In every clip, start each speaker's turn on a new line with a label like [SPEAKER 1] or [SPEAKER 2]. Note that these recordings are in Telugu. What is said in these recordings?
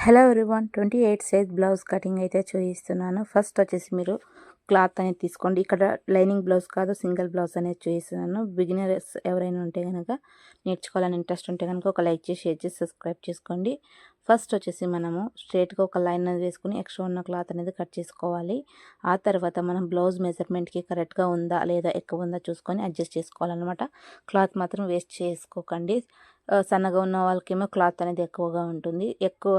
[SPEAKER 1] Hello everyone 28 size blouse cutting అయితే చూపిస్తున్నాను. ఫస్ట్ వచ్చేసి మీరు క్లాత్ అనేది తీసుకోండి. ఇక్కడ లైనింగ్ బ్లౌజ్ కాదు, సింగిల్ బ్లౌజ్ అనేది చూపిస్తున్నాను. బిగినర్స్ ఎవరైనా ఉంటే కనుక, నేర్చుకోవాలని ఇంట్రెస్ట్ ఉంటే కనుక ఒక లైక్ చేసి, షేర్ చేసి, సబ్స్క్రైబ్ చేసుకోండి. ఫస్ట్ వచ్చేసి మనము స్ట్రైట్గా ఒక లైన్ అనేది వేసుకుని ఎక్స్ట్రా ఉన్న క్లాత్ అనేది కట్ చేసుకోవాలి. ఆ తర్వాత మనం బ్లౌజ్ మెజర్మెంట్కి కరెక్ట్గా ఉందా లేదా ఎక్కువ ఉందా చూసుకొని అడ్జస్ట్ చేసుకోవాలన్నమాట. క్లాత్ మాత్రం వేస్ట్ చేసుకోకండి. సన్నగా ఉన్న వాళ్ళకేమో క్లాత్ అనేది ఎక్కువగా ఉంటుంది, ఎక్కువ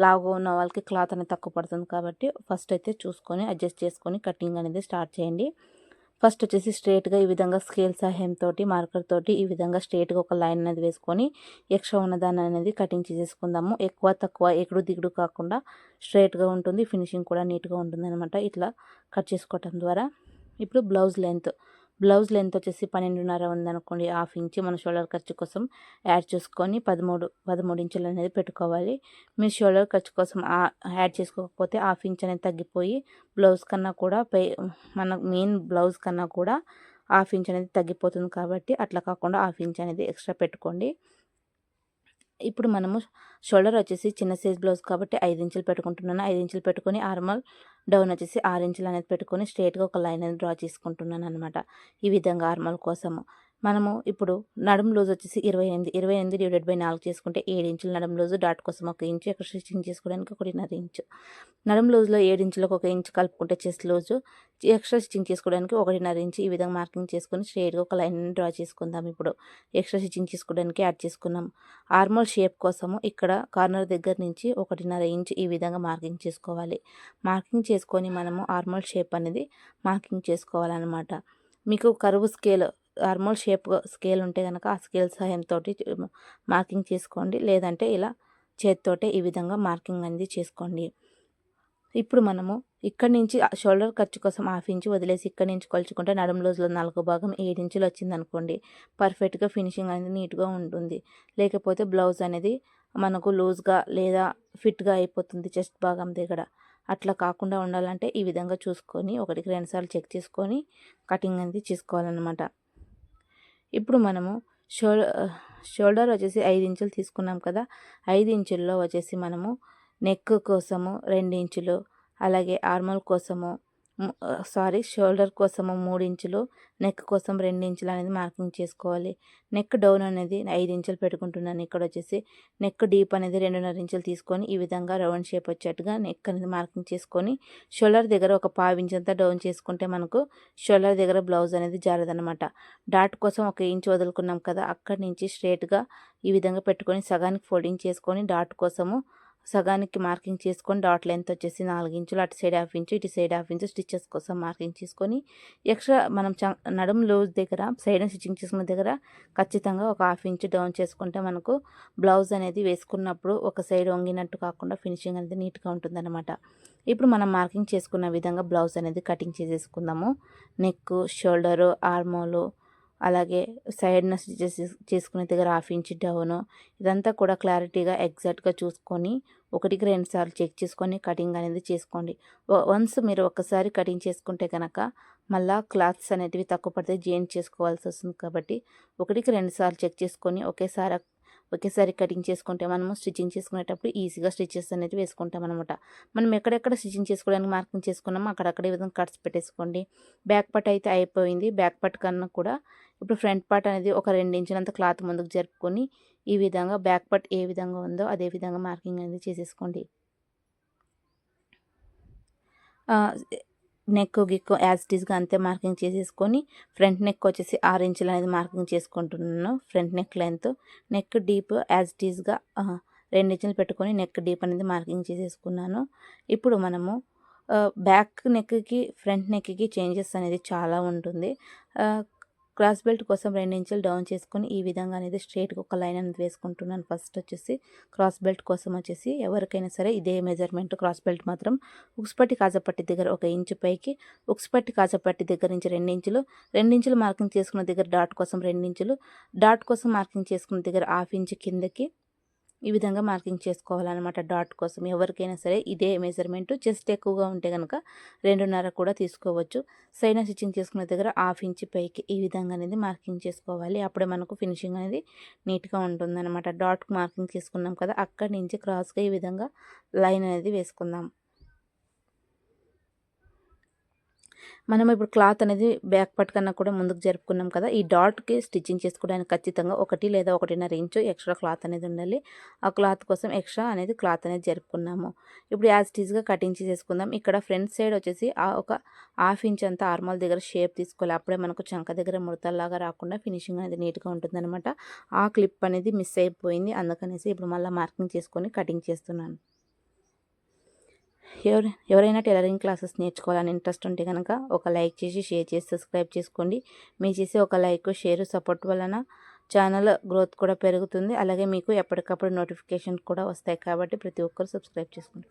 [SPEAKER 1] లావుగా ఉన్న వాళ్ళకి క్లాత్ అనేది తక్కువ పడుతుంది. కాబట్టి ఫస్ట్ అయితే చూసుకొని అడ్జస్ట్ చేసుకొని కటింగ్ అనేది స్టార్ట్ చేయండి. ఫస్ట్ వచ్చేసి స్ట్రైట్గా ఈ విధంగా స్కేల్ సహాయంతో మార్కర్ తోటి ఈ విధంగా స్ట్రైట్గా ఒక లైన్ అనేది వేసుకొని ఎక్స్ట్రా ఉన్న దాన్ని అనేది కటింగ్ చేసేసుకుందాము. ఎక్కువ తక్కువ ఎగుడు దిగుడు కాకుండా స్ట్రైట్గా ఉంటుంది, ఫినిషింగ్ కూడా నీట్గా ఉంటుంది అనమాట. ఇట్లా కట్ చేసుకోవటం ద్వారా ఇప్పుడు బ్లౌజ్ లెంత్ వచ్చేసి 12.5 ఉందనుకోండి, హాఫ్ ఇంచ్ మన షోల్డర్ ఖర్చు కోసం యాడ్ చేసుకొని 13 ఇంచులు అనేది పెట్టుకోవాలి. మీరు షోల్డర్ ఖర్చు కోసం యాడ్ చేసుకోకపోతే హాఫ్ ఇంచ్ అనేది తగ్గిపోయి బ్లౌజ్ కన్నా కూడా మన మెయిన్ బ్లౌజ్ కన్నా కూడా హాఫ్ ఇంచ్ అనేది తగ్గిపోతుంది. కాబట్టి అట్లా కాకుండా హాఫ్ ఇంచ్ అనేది ఎక్స్ట్రా పెట్టుకోండి. ఇప్పుడు మనము షోల్డర్ వచ్చేసి చిన్న సైజ్ బ్లౌజ్ కాబట్టి 5 ఇంచులు పెట్టుకుంటున్నాను. 5 ఇంచులు పెట్టుకొని ఆర్మల్ డౌన్ వచ్చేసి 6 ఇంచులు అనేది పెట్టుకొని స్ట్రైట్గా ఒక లైన్ అనేది డ్రా చేసుకుంటున్నాను అనమాట. ఈ విధంగా ఆర్మల్ కోసము మనము ఇప్పుడు నడుము లూజ్ వచ్చేసి 28 డివైడెడ్ బై 4 చేసుకుంటే 7 ఇంచులు నడుము లూజు. డాట్ కోసం 1 ఇంచు, ఎక్కడ స్టిచ్చింగ్ చేసుకోవడానికి 1.5 ఇంచు. నడుము లూజ్లో 7 ఇంచులకు 1 ఇంచు కలుపుకుంటే చెస్ట్ లూజు, ఎక్స్ట్రా స్టిచ్చింగ్ చేసుకోవడానికి 1.5 ఇంచు. ఈ విధంగా మార్కింగ్ చేసుకొని స్ట్రైట్గా ఒక లైన్ డ్రా చేసుకుందాం. ఇప్పుడు ఎక్స్ట్రా స్టిచ్చింగ్ చేసుకోవడానికి యాడ్ చేసుకున్నాం. ఆర్మల్ షేప్ కోసము ఇక్కడ కార్నర్ దగ్గర నుంచి 1.5 ఇంచు ఈ విధంగా మార్కింగ్ చేసుకోవాలి. మార్కింగ్ చేసుకొని మనము ఆర్మల్ షేప్ అనేది మార్కింగ్ చేసుకోవాలన్నమాట. మీకు కరువు స్కేల్ ఆర్మల్ షేప్ స్కేల్ ఉంటే కనుక ఆ స్కేల్ సహాయంతో మార్కింగ్ చేసుకోండి, లేదంటే ఇలా చేతితోటే ఈ విధంగా మార్కింగ్ అనేది చేసుకోండి. ఇప్పుడు మనము ఇక్కడ నుంచి షోల్డర్ ఖర్చు కోసం హాఫ్ ఇంచు వదిలేసి ఇక్కడ నుంచి కొలుచుకుంటే నడుము లూజ్లో 4 భాగం 7 ఇంచులు వచ్చిందనుకోండి, పర్ఫెక్ట్గా ఫినిషింగ్ అనేది నీట్గా ఉంటుంది. లేకపోతే బ్లౌజ్ అనేది మనకు లూజ్గా లేదా ఫిట్గా అయిపోతుంది చెస్ట్ భాగం దగ్గర. అట్లా కాకుండా ఉండాలంటే ఈ విధంగా చూసుకొని 1కి 2 సార్లు చెక్ చేసుకొని కటింగ్ అనేది చేసుకోవాలన్నమాట. ఇప్పుడు మనము షోల్డర్ వచ్చేసి 5 ఇంచులు తీసుకున్నాం కదా, 5 ఇంచుల్లో వచ్చేసి మనము నెక్ కోసము 2 ఇంచులు, అలాగే ఆర్మల్ కోసము షోల్డర్ కోసము 3 ఇంచులు, నెక్ కోసం 2 ఇంచులు అనేది మార్కింగ్ చేసుకోవాలి. నెక్ డౌన్ అనేది 5 ఇంచులు పెట్టుకుంటున్నాను. ఇక్కడ వచ్చేసి నెక్ డీప్ అనేది 2.5 ఇంచులు తీసుకొని ఈ విధంగా రౌండ్ షేప్ వచ్చేట్టుగా నెక్ అనేది మార్కింగ్ చేసుకొని షోల్డర్ దగ్గర ఒక 1/2 ఇంచ్ అంతా డౌన్ చేసుకుంటే మనకు షోల్డర్ దగ్గర బ్లౌజ్ అనేది జారదనమాట. డాట్ కోసం 1 ఇంచ్ వదులుకున్నాం కదా, అక్కడి నుంచి స్ట్రైట్గా ఈ విధంగా పెట్టుకొని సగానికి ఫోల్డింగ్ చేసుకొని డాట్ కోసము సగానికి మార్కింగ్ చేసుకొని డాట్ లెంత్ వచ్చేసి 4 ఇంచులు, అటు సైడ్ హాఫ్ ఇంచు, ఇటు సైడ్ హాఫ్ ఇంచు స్టిచ్చెస్ కోసం మార్కింగ్ చేసుకొని ఎక్స్ట్రా మనం నడుము లూజ్ దగ్గర సైడ్ స్టిచ్చింగ్ చేసుకున్న దగ్గర ఖచ్చితంగా ఒక హాఫ్ ఇంచు డౌన్ చేసుకుంటే మనకు బ్లౌజ్ అనేది వేసుకున్నప్పుడు ఒక సైడ్ వంగినట్టు కాకుండా ఫినిషింగ్ అనేది నీట్గా ఉంటుందన్నమాట. ఇప్పుడు మనం మార్కింగ్ చేసుకున్న విధంగా బ్లౌజ్ అనేది కటింగ్ చేసేసుకుందాము. నెక్, షోల్డరు, ఆర్మోలు, అలాగే సైడ్న స్టిచెస్ చేసుకునే దగ్గర హాఫ్ ఇంచ్ డౌను, ఇదంతా కూడా క్లారిటీగా ఎగ్జాక్ట్గా చూసుకొని 1కి 2 సార్లు చెక్ చేసుకొని కటింగ్ అనేది చేసుకోండి. వన్స్ మీరు ఒక్కసారి కటింగ్ చేసుకుంటే కనుక మళ్ళీ క్లాత్స్ అనేటివి తక్కువ పడితే జాయింట్ చేసుకోవాల్సి వస్తుంది. కాబట్టి 1కి 2 సార్లు చెక్ చేసుకొని ఒకేసారి కటింగ్ చేసుకుంటే మనము స్టిచ్చింగ్ చేసుకునేటప్పుడు ఈజీగా స్టిచెస్ అనేది వేసుకుంటాం అనమాట. మనం ఎక్కడెక్కడ స్టిచ్చింగ్ చేసుకోవడానికి మార్కింగ్ చేసుకున్నామో అక్కడక్కడ ఈ విధంగా కట్స్ పెట్టేసుకోండి. బ్యాక్ పార్ట్ అయితే అయిపోయింది. బ్యాక్ పార్ట్ కన్నా కూడా ఇప్పుడు ఫ్రంట్ పార్ట్ అనేది ఒక 2 ఇంచులంత క్లాత్ ముందుకు జరుపుకొని ఈ విధంగా బ్యాక్ పార్ట్ ఏ విధంగా ఉందో అదే విధంగా మార్కింగ్ అనేది చేసేసుకోండి. నెక్ గిక్కు యాజ్ ఇట్ ఈస్గా అంతే మార్కింగ్ చేసేసుకొని ఫ్రంట్ నెక్ వచ్చేసి 6 ఇంచులు అనేది మార్కింగ్ చేసుకుంటున్నాను. Front neck length, neck deep as it ఈస్గా 2 ఇంచులు పెట్టుకొని నెక్ డీప్ అనేది మార్కింగ్ చేసేసుకున్నాను. ఇప్పుడు మనము బ్యాక్ నెక్కి ఫ్రంట్ నెక్కి చేంజెస్ అనేది చాలా ఉంటుంది. క్రాస్ బెల్ట్ కోసం 2 ఇంచులు డౌన్ చేసుకొని ఈ విధంగా అనేది స్ట్రైట్గా ఒక లైన్ అనేది వేసుకుంటున్నాను. ఫస్ట్ వచ్చేసి క్రాస్ బెల్ట్ కోసం వచ్చేసి ఎవరికైనా సరే ఇదే మెజర్మెంట్. క్రాస్ బెల్ట్ మాత్రం ఉక్సుపట్టి కాజపట్టి దగ్గర 1 ఇంచు పైకి, ఉక్సుపట్టి కాజపట్టి దగ్గర నుంచి 2 ఇంచులు మార్కింగ్ చేసుకున్న దగ్గర డాట్ కోసం 2 ఇంచులు, డాట్ కోసం మార్కింగ్ చేసుకున్న దగ్గర హాఫ్ ఇంచు కిందకి ఈ విధంగా మార్కింగ్ చేసుకోవాలన్నమాట డాట్ కోసం. ఎవరికైనా సరే ఇదే మెజర్మెంట్. చెస్ట్ ఎక్కువగా ఉంటే కనుక 2.5 కూడా తీసుకోవచ్చు. సైడ్ స్టిచ్చింగ్ చేసుకునే దగ్గర 1/2 ఇంచ్ పైకి ఈ విధంగా అనేది మార్కింగ్ చేసుకోవాలి. అప్పుడే మనకు ఫినిషింగ్ అనేది నీట్గా ఉంటుందన్నమాట. డాట్కి మార్కింగ్ చేసుకున్నాం కదా, అక్కడి నుంచి క్రాస్గా ఈ విధంగా లైన్ అనేది వేసుకుందాం. మనం ఇప్పుడు క్లాత్ అనేది బ్యాక్ పార్ట్ కన్నా కూడా ముందుకు జరుపుకున్నాం కదా, ఈ డాట్కి స్టిచ్చింగ్ చేసుకోవడానికి ఖచ్చితంగా 1 లేదా 1.5 ఇంచు ఎక్స్ట్రా క్లాత్ అనేది ఉండాలి. ఆ క్లాత్ కోసం ఎక్స్ట్రా అనేది క్లాత్ అనేది జరుపుకున్నాము. ఇప్పుడు యాజ్ టీజ్గా కటింగ్ చేసేసుకుందాం. ఇక్కడ ఫ్రంట్ సైడ్ వచ్చేసి ఒక 1/2 ఇంచ్ అంతా ఆర్మల్ దగ్గర షేప్ తీసుకోవాలి. అప్పుడే మనకు చంక దగ్గర ముడతల్లాగా రాకుండా ఫినిషింగ్ అనేది నీట్గా ఉంటుందన్నమాట. ఆ క్లిప్ అనేది మిస్ అయిపోయింది, అందుకనేసి ఇప్పుడు మళ్ళీ మార్కింగ్ చేసుకొని కటింగ్ చేస్తున్నాను. ఎవరైనా టైలరింగ్ క్లాసెస్ నేర్చుకోవాలని ఇంట్రెస్ట్ ఉంటే కనుక ఒక లైక్ చేసి, షేర్ చేసి, సబ్స్క్రైబ్ చేసుకోండి. మీరు చేసే ఒక లైక్, షేర్, సపోర్ట్ వలన ఛానల్ గ్రోత్ కూడా పెరుగుతుంది. అలాగే మీకు ఎప్పటికప్పుడు నోటిఫికేషన్ కూడా వస్తాయి కాబట్టి ప్రతి ఒక్కరు సబ్స్క్రైబ్ చేసుకోండి.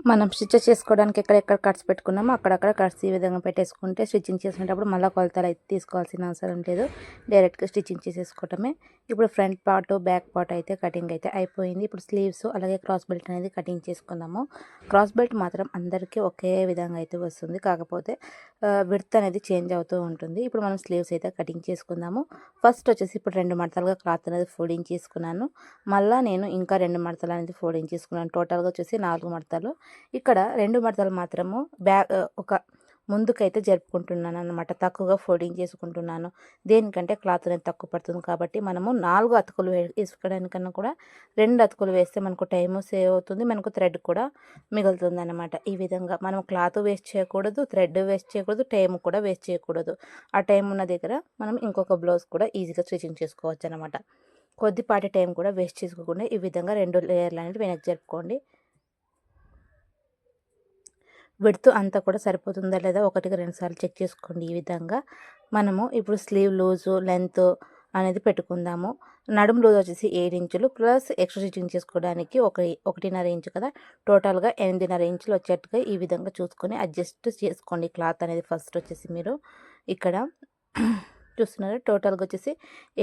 [SPEAKER 1] మనం స్టిచ్ చేసుకోవడానికి ఎక్కడెక్కడ కట్స్ పెట్టుకున్నామో అక్కడక్కడ కట్స్ ఈ విధంగా పెట్టేసుకుంటే స్టిచ్చింగ్ చేసేటప్పుడు మళ్ళీ కొలతలు అయితే తీసుకోవాల్సిన అవసరం లేదు, డైరెక్ట్గా స్టిచ్చింగ్ చేసేసుకోవటమే. ఇప్పుడు ఫ్రంట్ పార్ట్, బ్యాక్ పార్ట్ అయితే కటింగ్ అయితే అయిపోయింది. ఇప్పుడు స్లీవ్స్ అలాగే క్రాస్ బెల్ట్ అనేది కటింగ్ చేసుకుందాము. క్రాస్ బెల్ట్ మాత్రం అందరికీ ఒకే విధంగా అయితే వస్తుంది, కాకపోతే విడ్త్ అనేది చేంజ్ అవుతూ ఉంటుంది. ఇప్పుడు మనం స్లీవ్స్ అయితే కటింగ్ చేసుకుందాము. ఫస్ట్ వచ్చేసి ఇప్పుడు 2 మడతలుగా క్లాత్ అనేది ఫోల్డింగ్ చేసుకున్నాను. మళ్ళీ నేను ఇంకా 2 మడతలు అనేది ఫోల్డింగ్ చేసుకున్నాను. టోటల్గా వచ్చేసి 4 మడతలు. ఇక్కడ 2 మడతలు మాత్రము ఒక ముందుకైతే జరుపుకుంటున్నాను అన్నమాట. తక్కువగా ఫోల్డింగ్ చేసుకుంటున్నాను. దేనికంటే క్లాత్ అనేది తక్కువ పడుతుంది కాబట్టి మనము 4 అతుకులు వేసుకోవడానికన్నా కూడా 2 అతుకులు వేస్తే మనకు టైము సేవ్ అవుతుంది, మనకు థ్రెడ్ కూడా మిగులుతుంది అన్నమాట. ఈ విధంగా మనం క్లాత్ వేస్ట్ చేయకూడదు, థ్రెడ్ వేస్ట్ చేయకూడదు, టైం కూడా వేస్ట్ చేయకూడదు. ఆ టైం ఉన్న దగ్గర మనం ఇంకొక బ్లౌజ్ కూడా ఈజీగా స్టిచ్చింగ్ చేసుకోవచ్చు అనమాట. కొద్దిపాటి టైం కూడా వేస్ట్ చేసుకోకుండా ఈ విధంగా 2 లేయర్లు అనేది వెనక్కి జరుపుకోండి. విడ్త్ అంతా కూడా సరిపోతుందా లేదా 1-2 సార్లు చెక్ చేసుకోండి. ఈ విధంగా మనము ఇప్పుడు స్లీవ్ లూజు, లెంత్ అనేది పెట్టుకుందాము. నడుము లూజ్ వచ్చేసి 7 ఇంచులు ప్లస్ ఎక్స్ట్రా స్టిచ్చింగ్ చేసుకోవడానికి 1.5 ఇంచు కదా, టోటల్గా 8.5 ఇంచులు వచ్చేట్టుగా ఈ విధంగా చూసుకొని అడ్జస్ట్ చేసుకోండి క్లాత్ అనేది. ఫస్ట్ వచ్చేసి మీరు ఇక్కడ చూస్తున్నారు, టోటల్గా వచ్చేసి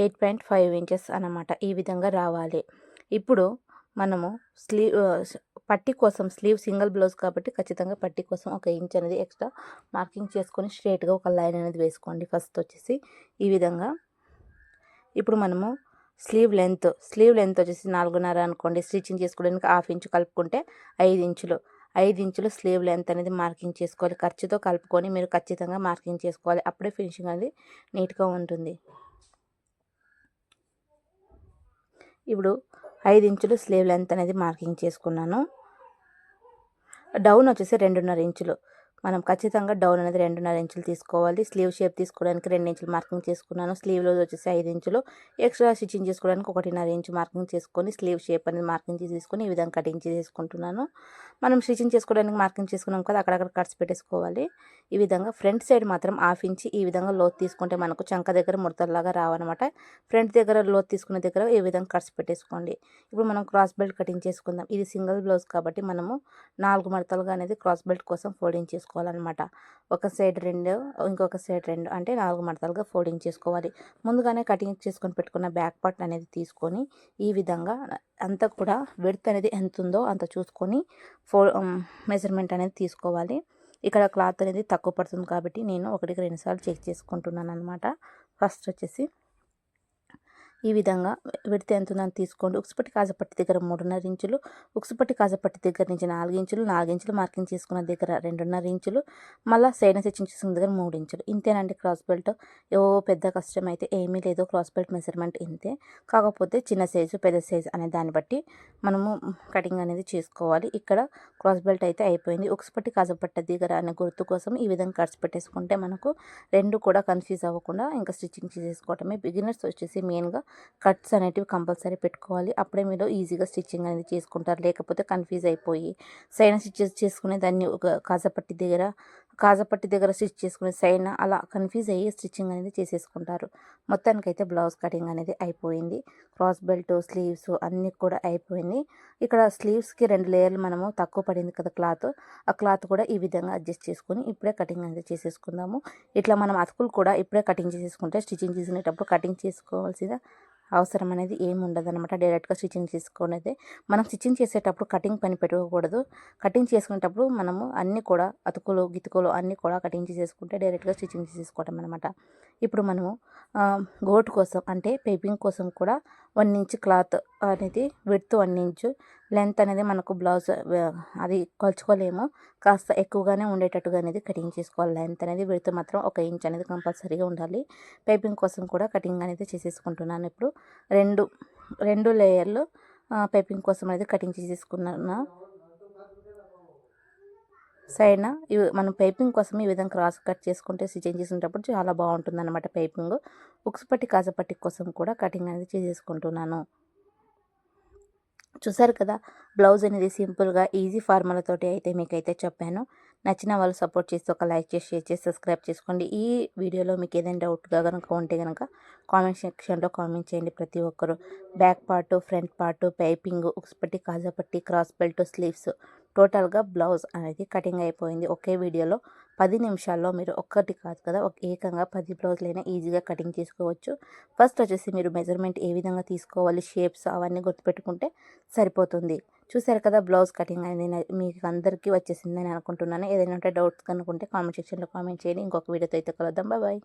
[SPEAKER 1] 8.5 ఇంచెస్ అన్నమాట. ఈ విధంగా రావాలి. ఇప్పుడు మనము పట్టీ కోసం స్లీవ్ సింగిల్ బ్లౌజ్ కాబట్టి ఖచ్చితంగా పట్టీ కోసం 1 ఇంచ్ అనేది ఎక్స్ట్రా మార్కింగ్ చేసుకొని స్ట్రైట్గా ఒక లైన్ అనేది వేసుకోండి. ఫస్ట్ వచ్చేసి ఈ విధంగా. ఇప్పుడు మనము స్లీవ్ లెంత్ వచ్చేసి 4.5 అనుకోండి. స్టిచ్చింగ్ చేసుకోవడానికి 1/2 ఇంచు కలుపుకుంటే 5 ఇంచులు. 5 ఇంచులు స్లీవ్ లెంత్ అనేది మార్కింగ్ చేసుకోవాలి. ఖర్చుతో కలుపుకొని మీరు ఖచ్చితంగా మార్కింగ్ చేసుకోవాలి. అప్పుడే ఫినిషింగ్ అనేది నీట్గా ఉంటుంది. ఇప్పుడు 5 ఇంచులు స్లీవ్ లెంత్ అనేది మార్కింగ్ చేసుకున్నాను. డౌన్ వచ్చేసి 2.5 ఇంచులు. మనం ఖచ్చితంగా డౌన్ అనేది 2.5 ఇంచులు తీసుకోవాలి. స్లీవ్ షేప్ తీసుకోవడానికి 2 ఇంచులు మార్కింగ్ చేసుకున్నాను. స్లీవ్లో వచ్చేసి 5 ఇంచులు. ఎక్స్ట్రా స్టిచ్చింగ్ చేసుకోవడానికి 1.5 ఇంచు మార్కింగ్ చేసుకొని స్లీవ్ షేప్ అనేది మార్కింగ్ తీసుకొని ఈ విధంగా కటింగ్ చేసుకుంటున్నాను. మనం స్టిచ్చింగ్ చేసుకోవడానికి మార్కింగ్ చేసుకున్నాం కదా, అక్కడక్కడ కట్స్ పెట్టేసుకోవాలి. ఈ విధంగా ఫ్రంట్ సైడ్ మాత్రం 1/2 ఇంచ్ ఈ విధంగా లోతు తీసుకుంటే మనకు చంక దగ్గర ముడతల్లాగా రావన్నమాట. ఫ్రంట్ దగ్గర లోతు తీసుకునే దగ్గర ఈ విధంగా కట్స్ పెట్టేసుకోండి. ఇప్పుడు మనం క్రాస్ బెల్ట్ కటింగ్ చేసుకుందాం. ఇది సింగిల్ బ్లౌజ్ కాబట్టి మనము 4 మడతలుగా అనేది క్రాస్ బెల్ట్ కోసం ఫోల్డింగ్ చేసుకోవాలన్నమాట. ఒక సైడ్ 2, ఇంకొక సైడ్ 2 అంటే 4 మడతలుగా ఫోల్డింగ్ చేసుకోవాలి. ముందుగానే కటింగ్ చేసుకొని పెట్టుకున్న బ్యాక్ పార్ట్ అనేది తీసుకొని ఈ విధంగా అంతా కూడా విడ్త్ అనేది ఎంత ఉందో అంత చూసుకొని మెజర్మెంట్ అనేది తీసుకోవాలి. ఇక్కడ క్లాత్ అనేది తక్కువ పడుతుంది కాబట్టి నేను 1కి 2 సార్లు చెక్ చేసుకుంటున్నాను అనమాట. ఫస్ట్ వచ్చేసి ఈ విధంగా విడత ఎంత ఉందని తీసుకోండి. ఉక్సుపట్టి కాజపట్టి దగ్గర 3.5 ఇంచులు, ఉక్సుపట్టి కాజపట్టి దగ్గర నుంచి 4 ఇంచులు, 4 ఇంచులు మార్కింగ్ చేసుకున్న దగ్గర 2.5 ఇంచులు, మళ్ళీ సైడ్ స్టిచ్చింగ్ చేసుకున్న దగ్గర 3 ఇంచులు. ఇంతేనండి క్రాస్ బెల్ట్. పెద్ద కష్టం అయితే ఏమీ లేదు. క్రాస్ బెల్ట్ మెజర్మెంట్ ఇంతే. కాకపోతే చిన్న సైజు పెద్ద సైజు అనే దాన్ని బట్టి మనము కటింగ్ అనేది చేసుకోవాలి. ఇక్కడ క్రాస్ బెల్ట్ అయితే అయిపోయింది. ఉక్సుపట్టి కాజపట్టి దగ్గర అనే గుర్తు కోసం ఈ విధంగా కట్స్ పెట్టేసుకుంటే మనకు రెండు కూడా కన్ఫ్యూజ్ అవ్వకుండా ఇంకా స్టిచ్చింగ్ చేసుకోవటమే. బిగినర్స్ వచ్చేసి మెయిన్గా కట్స్ అనేటివి కంపల్సరీ పెట్టుకోవాలి. అప్పుడే మీరు ఈజీగా స్టిచ్చింగ్ అనేది చేసుకుంటారు. లేకపోతే కన్ఫ్యూజ్ అయిపోయి సైడ్ స్టిచ్చెస్ చేసుకునే దాన్ని ఒక కాజపట్టి దగ్గర స్టిచ్ చేసుకునే సైడ్ అలా కన్ఫ్యూజ్ అయ్యి స్టిచ్చింగ్ అనేది చేసేసుకుంటారు. మొత్తానికైతే బ్లౌజ్ కటింగ్ అనేది అయిపోయింది. క్రాస్ బెల్ట్, స్లీవ్స్ అన్నీ కూడా అయిపోయింది. ఇక్కడ స్లీవ్స్కి 2 లేయర్లు మనము తక్కువ పడింది కదా క్లాత్, ఆ క్లాత్ కూడా ఈ విధంగా అడ్జస్ట్ చేసుకొని ఇప్పుడే కటింగ్ అనేది చేసేసుకుందాము. ఇట్లా మనం అతుకులు కూడా ఇప్పుడే కటింగ్ చేసేసుకుంటే స్టిచ్చింగ్ చేసేటప్పుడు కటింగ్ చేసుకోవాల్సిన అవసరం అనేది ఏమి ఉండదన్నమాట. డైరెక్ట్గా స్టిచ్చింగ్ చేసుకునేదే. మనం స్టిచ్చింగ్ చేసేటప్పుడు కటింగ్ పని పెట్టుకోకూడదు. కటింగ్ చేసుకునేటప్పుడు మనము అన్నీ కూడా అతుకులు గితుకులు అన్నీ కూడా కటింగ్ చేసేసుకుంటే డైరెక్ట్గా స్టిచ్చింగ్ చేసేసుకోవటం అనమాట. ఇప్పుడు మనము గోటు కోసం అంటే పైపింగ్ కోసం కూడా 1 ఇంచ్ క్లాత్ అనేది విడ్త్ 1 ఇంచు, లెంత్ అనేది మనకు బ్లౌజ్ అది కొలుచుకోలేము. కాస్త ఎక్కువగానే ఉండేటట్టుగా అనేది కటింగ్ చేసుకోవాలి. లెంత్ అనేది విడ్త్ మాత్రం 1 ఇంచ్ అనేది కంపల్సరీగా ఉండాలి. పైపింగ్ కోసం కూడా కటింగ్ అనేది చేసేసుకుంటున్నాను. ఇప్పుడు రెండు లేయర్లు పైపింగ్ కోసం అనేది కటింగ్ చేసేసుకున్నాను. సైడ్న మనం పైపింగ్ కోసం ఈ విధంగా క్రాస్ కట్ చేసుకుంటే స్టిచ్చింగ్ చేసేటప్పుడు చాలా బాగుంటుంది అనమాట. పైపింగ్ ఉక్సుపట్టి కాజపట్టి కోసం కూడా కటింగ్ అనేది చేసేసుకుంటున్నాను. చూసారు కదా, బ్లౌజ్ అనేది సింపుల్గా ఈజీ ఫార్ములాతోటి అయితే మీకైతే చెప్పాను. నచ్చిన వాళ్ళు సపోర్ట్ చేసి ఒక లైక్ చేసి షేర్ చేసి సబ్స్క్రైబ్ చేసుకోండి. ఈ వీడియోలో మీకు ఏదైనా డౌట్గా కనుక ఉంటే కనుక కామెంట్ సెక్షన్లో కామెంట్ చేయండి. ప్రతి ఒక్కరు back part, front part, piping, ఉక్సుపట్టి కాజపట్టి, క్రాస్ బెల్ట్, స్లీవ్స్ టోటల్గా బ్లౌజ్ అనేది కటింగ్ అయిపోయింది. ఒకే వీడియోలో 10 నిమిషాల్లో మీరు ఒక్కటి కాదు కదా ఏకంగా 10 బ్లౌజులైనా ఈజీగా కటింగ్ చేసుకోవచ్చు. ఫస్ట్ వచ్చేసి మీరు మెజర్మెంట్ ఏ విధంగా తీసుకోవాలి, షేప్స్ అవన్నీ గుర్తుపెట్టుకుంటే సరిపోతుంది. చూసారు కదా, బ్లౌజ్ కటింగ్ అనేది మీకు అందరికీ వచ్చేసిందని అనుకుంటున్నాను. ఏదైనా ఉంటే డౌట్స్ కనుకుంటే కామెంట్ సెక్షన్లో కామెంట్ చేయండి. ఇంకొక వీడియోతో అయితే కలుద్దాం. బాయ్.